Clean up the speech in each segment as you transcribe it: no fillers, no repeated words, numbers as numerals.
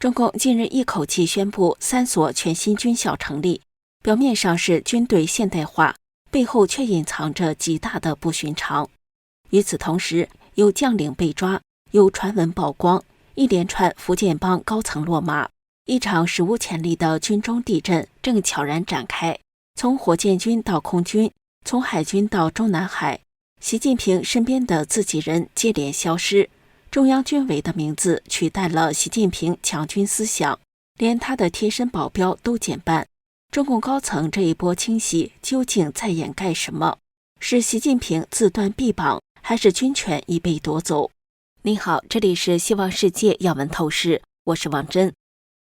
中共近日一口气宣布3所全新军校成立，表面上是军队现代化，背后却隐藏着极大的不寻常。与此同时，有将领被抓，有传闻曝光，一连串福建帮高层落马，一场史无前例的军中地震正悄然展开。从火箭军到空军，从海军到中南海，习近平身边的自己人接连消失。中央军委的名字取代了习近平强军思想，连他的贴身保镖都减半。中共高层这一波清洗究竟在掩盖什么？是习近平自断臂膀，还是军权已被夺走？您好，这里是希望世界要闻透视，我是王真。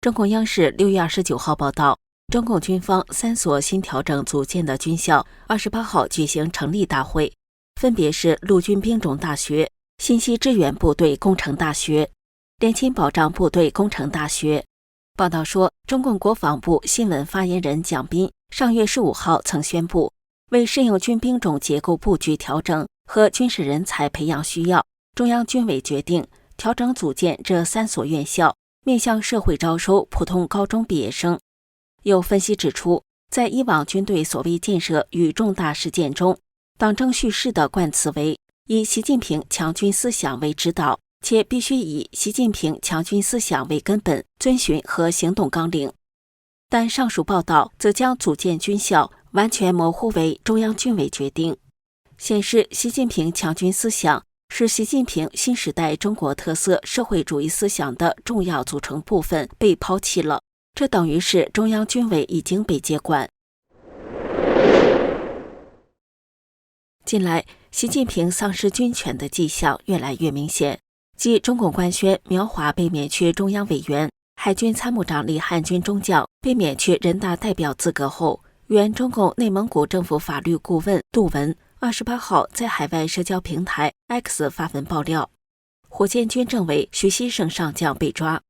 中共央视6月29号报道，中共军方3所新调整组建的军校28号举行成立大会，分别是陆军兵种大学、信息支援部队工程大学、联勤保障部队工程大学。报道说，中共国防部新闻发言人蒋斌上月15号曾宣布，为适应军兵种结构布局调整和军事人才培养需要，中央军委决定调整组建这3所院校，面向社会招收普通高中毕业生。有分析指出，在以往军队所谓建设与重大事件中，党政叙事的冠词为以习近平强军思想为指导，且必须以习近平强军思想为根本，遵循和行动纲领。但上述报道则将组建军校完全模糊为中央军委决定，显示习近平强军思想是习近平新时代中国特色社会主义思想的重要组成部分被抛弃了，这等于是中央军委已经被接管。近来，习近平丧失军权的迹象越来越明显。继中共官宣苗华被免去中央委员，海军参谋长李汉军中将被免去人大代表资格后，原中共内蒙古政府法律顾问杜文28号在海外社交平台 X 发文爆料，火箭军政委徐锡胜上将被抓。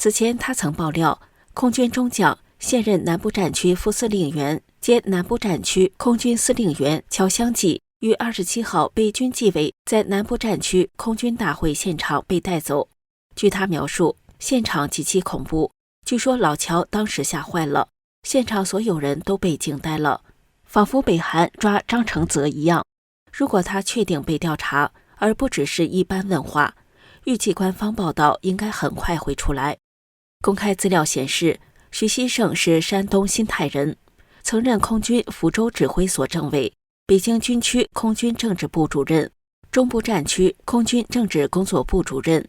此前他曾爆料，空军中将、现任南部战区副司令员兼南部战区空军司令员乔湘济于27号被军纪委在南部战区空军大会现场被带走。据他描述，现场极其恐怖，据说老乔当时吓坏了，现场所有人都被惊呆了，仿佛北韩抓张承泽一样。如果他确定被调查，而不只是一般问话，预计官方报道应该很快会出来。公开资料显示，徐锡胜是山东新泰人，曾任空军福州指挥所政委、北京军区空军政治部主任、中部战区空军政治工作部主任。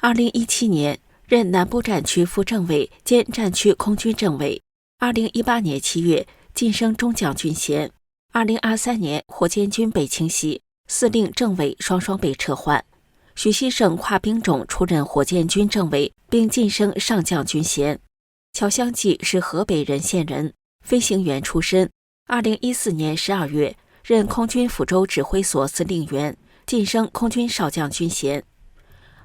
2017年任南部战区副政委兼战区空军政委。2018年7月晋升中将军衔。2023年火箭军被清洗，司令政委双双被撤换。徐锡胜跨兵种出任火箭军政委，并晋升上将军衔。乔湘济是河北任县人，飞行员出身。2014年12月任空军福州指挥所司令员，晋升空军少将军衔。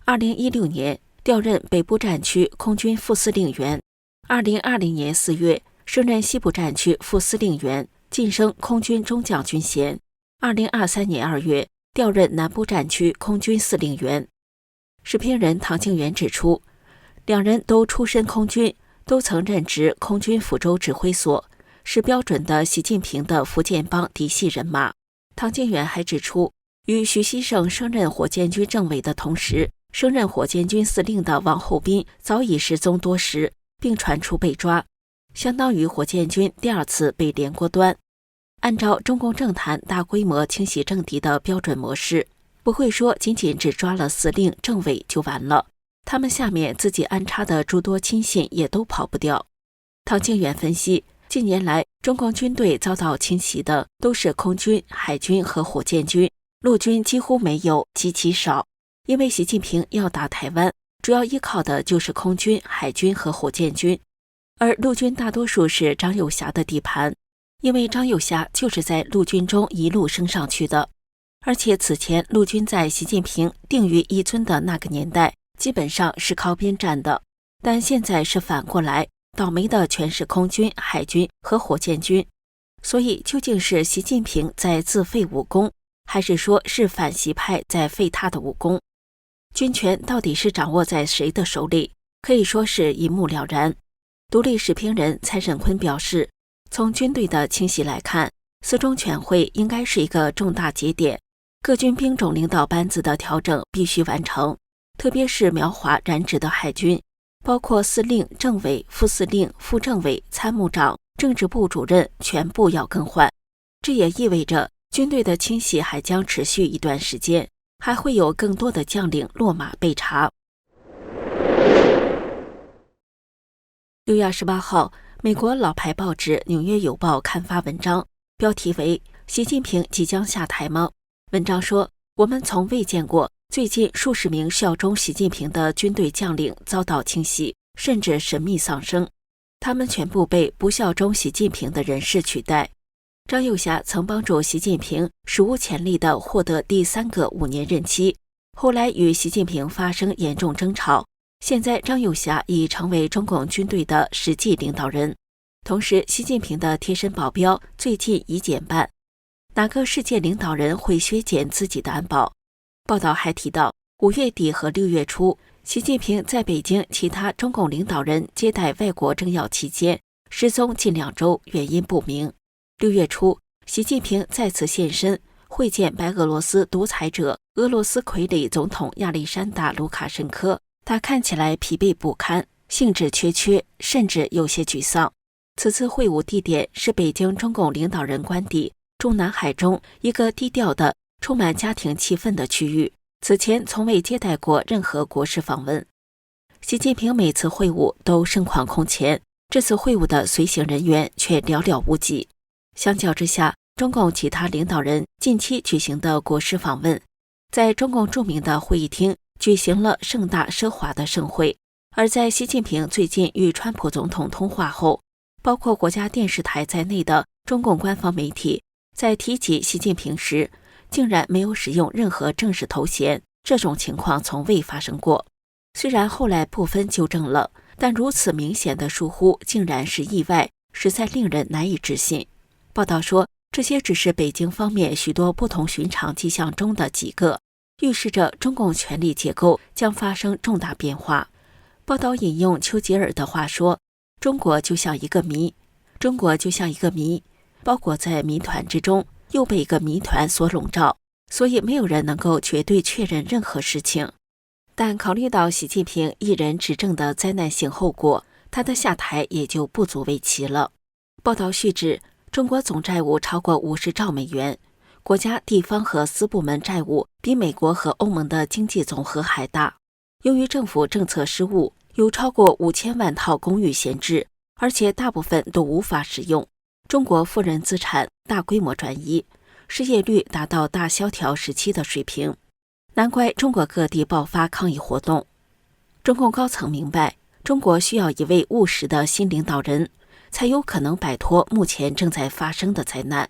2016年调任北部战区空军副司令员。2020年4月升任西部战区副司令员，晋升空军中将军衔。2023年2月调任南部战区空军司令员。时评人唐静元指出，两人都出身空军，都曾任职空军福州指挥所，是标准的习近平的福建帮嫡系人马。唐静元还指出，与徐锡胜升任火箭军政委的同时，升任火箭军司令的王厚斌早已失踪多时，并传出被抓，相当于火箭军第2次被连锅端。按照中共政坛大规模清洗政敌的标准模式，不会说仅仅只抓了司令政委就完了，他们下面自己安插的诸多亲信也都跑不掉。唐静远分析，近年来中共军队遭到清洗的都是空军、海军和火箭军，陆军几乎没有，极其少。因为习近平要打台湾，主要依靠的就是空军、海军和火箭军，而陆军大多数是张又侠的地盘，因为张又侠就是在陆军中一路升上去的。而且此前陆军在习近平定于一尊的那个年代，基本上是靠边站的，但现在是反过来，倒霉的全是空军、海军和火箭军。所以究竟是习近平在自废武功，还是说是反习派在废他的武功？军权到底是掌握在谁的手里？可以说是一目了然。独立时评人蔡沈坤表示，从军队的清洗来看，四中全会应该是一个重大节点，各军兵种领导班子的调整必须完成，特别是苗华染指的海军，包括司令、政委、副司令、副政委、参谋长、政治部主任全部要更换。这也意味着军队的清洗还将持续一段时间，还会有更多的将领落马被查。6月28号，美国老牌报纸《纽约邮报》刊发文章，标题为“习近平即将下台吗？”文章说，我们从未见过最近数十名效忠习近平的军队将领遭到清洗，甚至神秘丧生，他们全部被不效忠习近平的人士取代。张又侠曾帮助习近平史无前例地获得第3个5年任期，后来与习近平发生严重争吵。现在张又侠已成为中共军队的实际领导人，同时习近平的贴身保镖最近已减半。哪个世界领导人会削减自己的安保？报道还提到，5月底和6月初，习近平在北京其他中共领导人接待外国政要期间失踪近2周，原因不明。6月初，习近平再次现身会见白俄罗斯独裁者俄罗斯傀儡总统亚历山大·卢卡申科，他看起来疲惫不堪，兴致缺缺，甚至有些沮丧。此次会晤地点是北京中共领导人官邸中南海中一个低调的、充满家庭气氛的区域，此前从未接待过任何国事访问。习近平每次会晤都盛况空前，这次会晤的随行人员却寥寥无几。相较之下，中共其他领导人近期举行的国事访问，在中共著名的会议厅举行了盛大奢华的盛会，而在习近平最近与川普总统通话后，包括国家电视台在内的中共官方媒体在提及习近平时，竟然没有使用任何正式头衔，这种情况从未发生过。虽然后来部分纠正了，但如此明显的疏忽竟然是意外，实在令人难以置信。报道说，这些只是北京方面许多不同寻常迹象中的几个，预示着中共权力结构将发生重大变化。报道引用丘吉尔的话说，中国就像一个谜，中国就像一个谜，包裹在谜团之中，又被一个谜团所笼罩，所以没有人能够绝对确认任何事情。但考虑到习近平一人执政的灾难性后果，他的下台也就不足为奇了。报道续指，中国总债务超过50兆美元，国家、地方和私部门债务比美国和欧盟的经济总和还大。由于政府政策失误，有超过5000万套公寓闲置，而且大部分都无法使用。中国富人资产大规模转移，失业率达到大萧条时期的水平。难怪中国各地爆发抗议活动。中共高层明白，中国需要一位务实的新领导人，才有可能摆脱目前正在发生的灾难。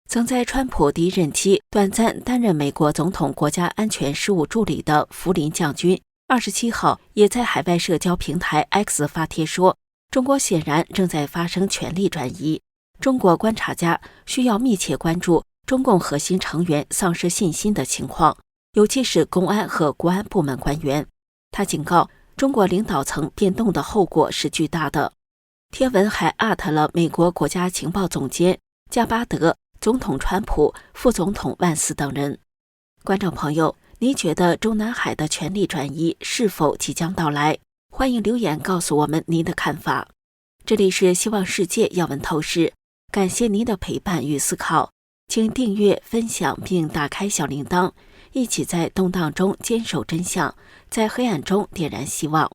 曾在川普第一任期短暂担任美国总统国家安全事务助理的福林将军27号也在海外社交平台 X 发帖说，中国显然正在发生权力转移，中国观察家需要密切关注中共核心成员丧失信心的情况，尤其是公安和国安部门官员。他警告，中国领导层变动的后果是巨大的。贴文还了美国国家情报总监加巴德、总统川普、副总统万斯等人。观众朋友，你觉得中南海的权力转移是否即将到来？欢迎留言告诉我们您的看法。这里是希望世界要闻透视，感谢您的陪伴与思考，请订阅、分享并打开小铃铛，一起在动荡中坚守真相，在黑暗中点燃希望。